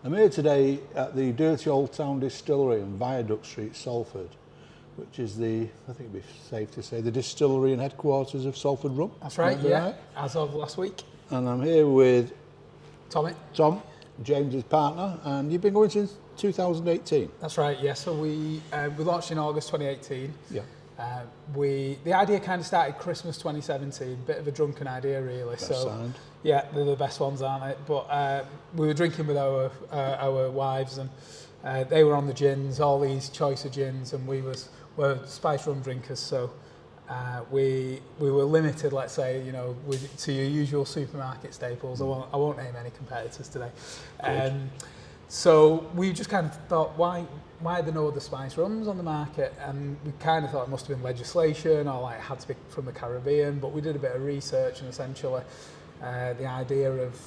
I'm here today at the Dirty Old Town Distillery on Viaduct Street, Salford, which is I think it'd be safe to say, the distillery and headquarters of Salford Rum. That's right, yeah, right? As of last week. And I'm here with Tom, James's partner, and you've been going since 2018. That's right, yeah. So we launched in August 2018. Yeah. The idea kind of started Christmas 2017, bit of a drunken idea really. Best so sound. Yeah, they're the best ones, aren't they? But we were drinking with our wives, and they were on the gins, all these choice of gins, and we were spice rum drinkers. So we were limited, let's say, to your usual supermarket staples. I won't name any competitors today. So we just kind of thought, why are there no other spice rums on the market? And we kind of thought it must have been legislation, or like it had to be from the Caribbean. But we did a bit of research, and essentially the idea of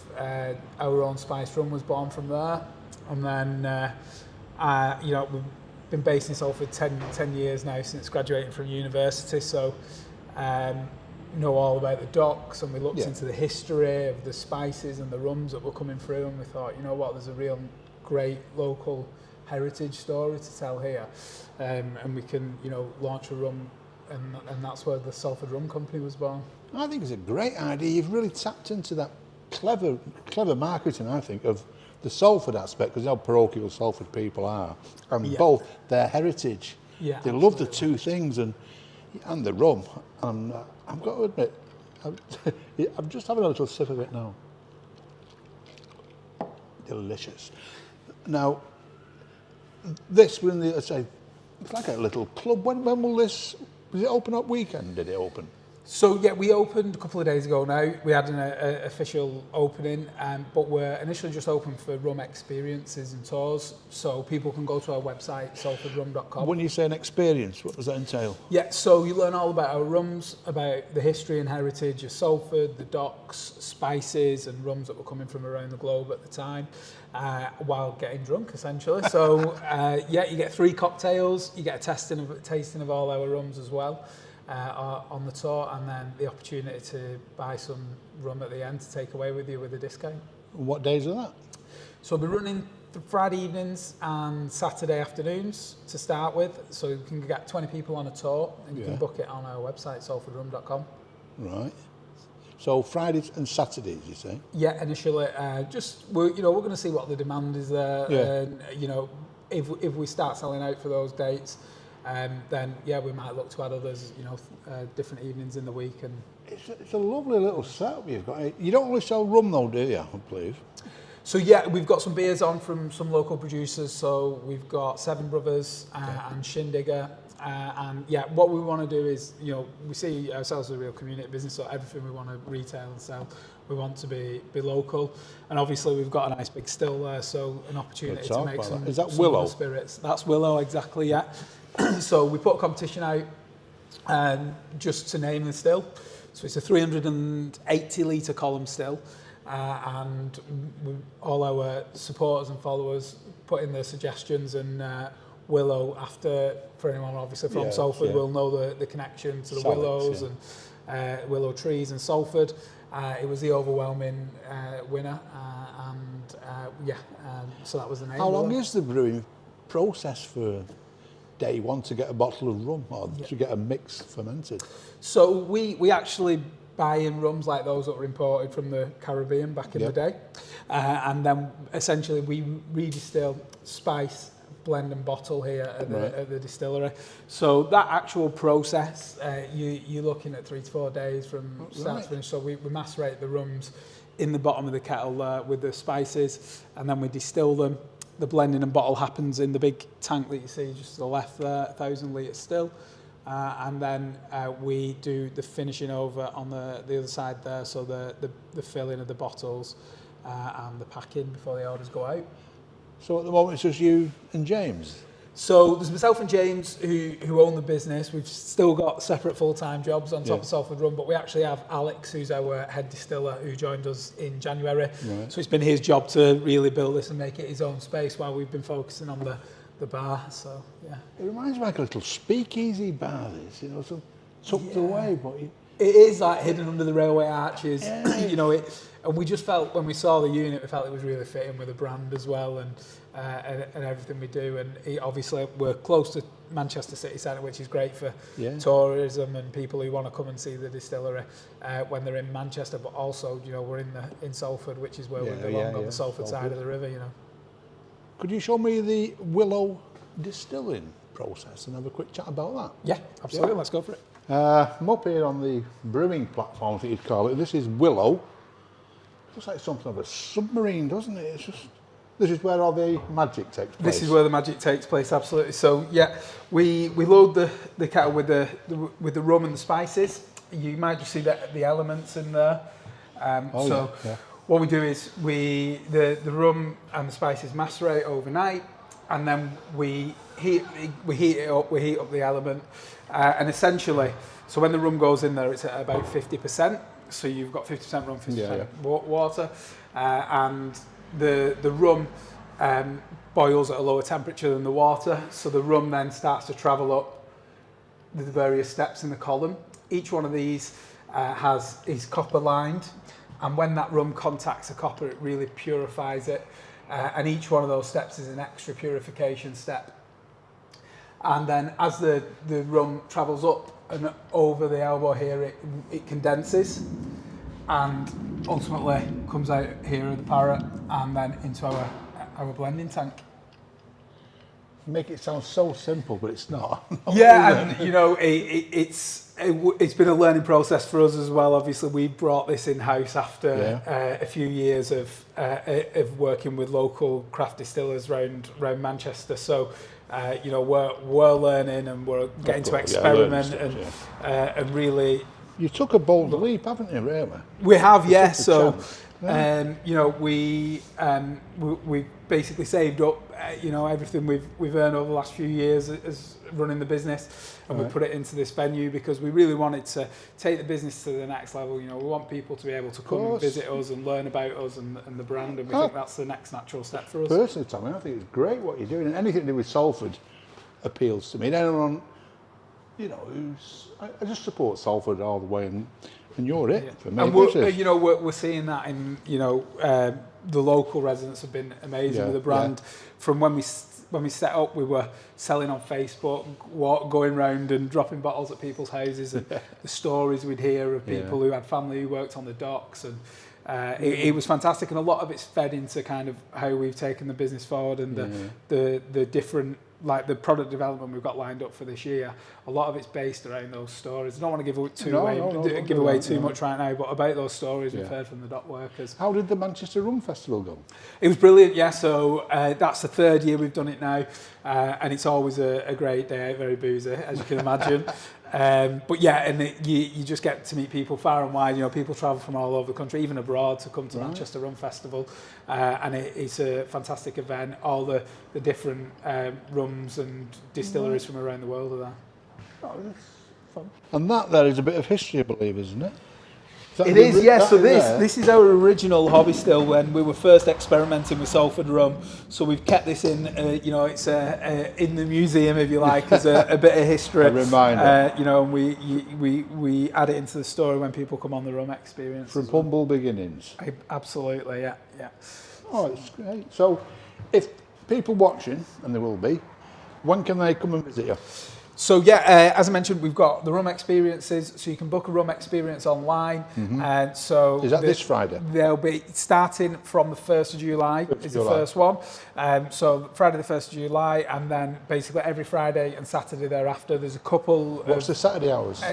our own spice rum was born from there. And then we've been based in Salford 10 years now since graduating from university. So know all about the docks, and we looked into the history of the spices and the rums that were coming through, and we thought, you know what, there's a real great local heritage story to tell here, and we can launch a rum, and that's where the Salford Rum Company was born. I think it's a great idea. You've really tapped into that clever marketing, I think, of the Salford aspect, because how parochial Salford people are, and both their heritage. Yeah, they love the two things, and the rum. And I've got to admit, I'm just having a little sip of it now. Delicious. Now, this, we're in the, it's like a little club. When will this, was it open up weekend? Did it open? So yeah, we opened a couple of days ago now. We had an official opening, but we're initially just open for rum experiences and tours. So people can go to our website, salfordrum.com. When you say an experience, what does that entail? Yeah, so you learn all about our rums, about the history and heritage of Salford, the docks, spices and rums that were coming from around the globe at the time, while getting drunk essentially. So you get 3 cocktails, you get a tasting of all our rums as well. On the tour, and then the opportunity to buy some rum at the end to take away with you with a discount. What days are that? So we'll be running Friday evenings and Saturday afternoons to start with, so you can get 20 people on a tour, and you can book it on our website, salfordrum.com. Right. So Fridays and Saturdays, you say? Yeah, initially, we're going to see what the demand is there, and if we start selling out for those dates, then we might look to add others, different evenings in the week. And it's a lovely little setup you've got. You don't only sell rum though, do you, I believe? So yeah, we've got some beers on from some local producers. So we've got Seven Brothers and Shindigger. And what we want to do is, we see ourselves as a real community business, so everything we want to retail and sell, we want to be local. And obviously we've got a nice big still there, so an opportunity to make some. Is that Willow? Spirits. That's Willow, exactly, yeah. So we put a competition out just to name the still. So it's a 380 litre column still, and all our supporters and followers put in their suggestions, and Willow, for anyone obviously from Salford, will know the connection to the willows and willow trees and Salford. It was the overwhelming winner, so that was the name. How long is the brewing process for day one to get a bottle of rum, or to get a mix fermented? So we actually buy in rums like those that were imported from the Caribbean back in the day, and then essentially we redistill, spice, blend and bottle here at the distillery. So that actual process, you're looking at 3 to 4 days from start to finish. So we macerate the rums in the bottom of the kettle there with the spices, and then we distill them. The blending and bottle happens in the big tank that you see just to the left there, 1,000 litre still. And then we do the finishing over on the other side there, so the filling of the bottles and the packing before the orders go out. So at the moment it's just you and James? So there's myself and James who own the business. We've still got separate full-time jobs on top of Salford Rum, but we actually have Alex, who's our head distiller, who joined us in January. Right. So it's been his job to really build this and make it his own space while we've been focusing on the bar. So yeah, it reminds me like a little speakeasy bar. This, so tucked away, but It is like hidden under the railway arches, you know. And we just felt when we saw the unit, we felt it was really fitting with the brand as well, and everything we do. And obviously, we're close to Manchester city centre, which is great for tourism and people who want to come and see the distillery when they're in Manchester. But also, you know, we're in Salford, which is where we belong on the Salford side of the river. You know. Could you show me the willow distilling process and have a quick chat about that? Yeah, absolutely. Let's go for it. I'm up here on the brewing platform, I think you'd call it. This is willow. Looks like something of a submarine, doesn't it? It's just, this is where all the magic takes place. This is where the magic takes place, absolutely. So yeah, we load the kettle with the rum and the spices. You might just see the elements in there. What we do is the rum and the spices macerate overnight, and then we heat it up. We heat up the element, and essentially, so when the rum goes in there, it's at about 50%. So you've got 50% rum, 50% water, and the rum boils at a lower temperature than the water. So the rum then starts to travel up the various steps in the column. Each one of these is copper lined, and when that rum contacts the copper, it really purifies it. And each one of those steps is an extra purification step. And then as the rum travels up and over the elbow here, it condenses and ultimately comes out here in the parrot and then into our blending tank. Make it sound so simple, but it's not. And you know, it's been a learning process for us as well. Obviously, we brought this in-house after a few years of working with local craft distillers around Manchester. So, you know, we're learning and we're getting to experiment and really. You took a bold leap, haven't you? Really? We have, yeah. So, you know, we basically saved up, you know, everything we've earned over the last few years as running the business, and we put it into this venue because we really wanted to take the business to the next level. You know, we want people to be able to come and visit us and learn about us and the brand, and we think that's the next natural step for us. Personally, Tommy, I think it's great what you're doing, and anything to do with Salford appeals to me. And anyone, you know, I just support Salford all the way, and you're it for me. And you know, we're seeing that in, you know, the local residents have been amazing with the brand. From when we set up, we were selling on Facebook, going round and dropping bottles at people's houses, and the stories we'd hear of people who had family who worked on the docks, and it was fantastic. And a lot of it's fed into kind of how we've taken the business forward, and the different, like the product development we've got lined up for this year. A lot of it's based around those stories. I don't want to give away too much right now, but about those stories we've heard from the dock workers. How did the Manchester Rum Festival go? It was brilliant, yeah. So that's the third year we've done it now, and it's always a great day out, very boozy, as you can imagine. But yeah, and you just get to meet people far and wide. You know, people travel from all over the country, even abroad, to come to Manchester Rum Festival, and it's a fantastic event. All the different rums and distilleries from around the world are there. Oh, that's fun. And that there is a bit of history, I believe, isn't it? It is, yes. So this is our original hobby still when we were first experimenting with Salford rum. So we've kept this in, you know, it's in the museum, if you like, as a bit of history. A reminder. You know, and we add it into the story when people come on the rum experience. From humble beginnings. Absolutely, yeah. Oh, it's great. So if people watching, and there will be, when can they come and visit you? So yeah, as I mentioned, we've got the rum experiences, so you can book a rum experience online. And so is that this Friday? They'll be starting from the 1st of July. Is the first one. So Friday the 1st of July, and then basically every Friday and Saturday thereafter. There's a couple. What's the Saturday hours?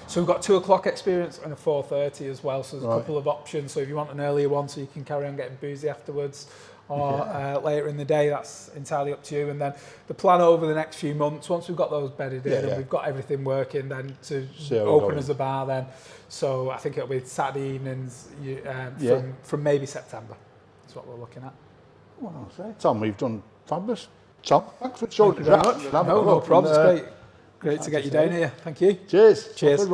So we've got 2 o'clock experience and a 4:30 as well. So there's a couple of options. So if you want an earlier one, so you can carry on getting boozy afterwards, or later in the day, that's entirely up to you. And then the plan over the next few months, once we've got those bedded in and we've got everything working, then to open as a bar then. So I think it'll be Saturday evenings from maybe September. That's what we're looking at. Well, Tom, we've done fabulous. Tom, thanks for showing us that. No problem. It's great to get you down here. Thank you. Cheers. Cheers.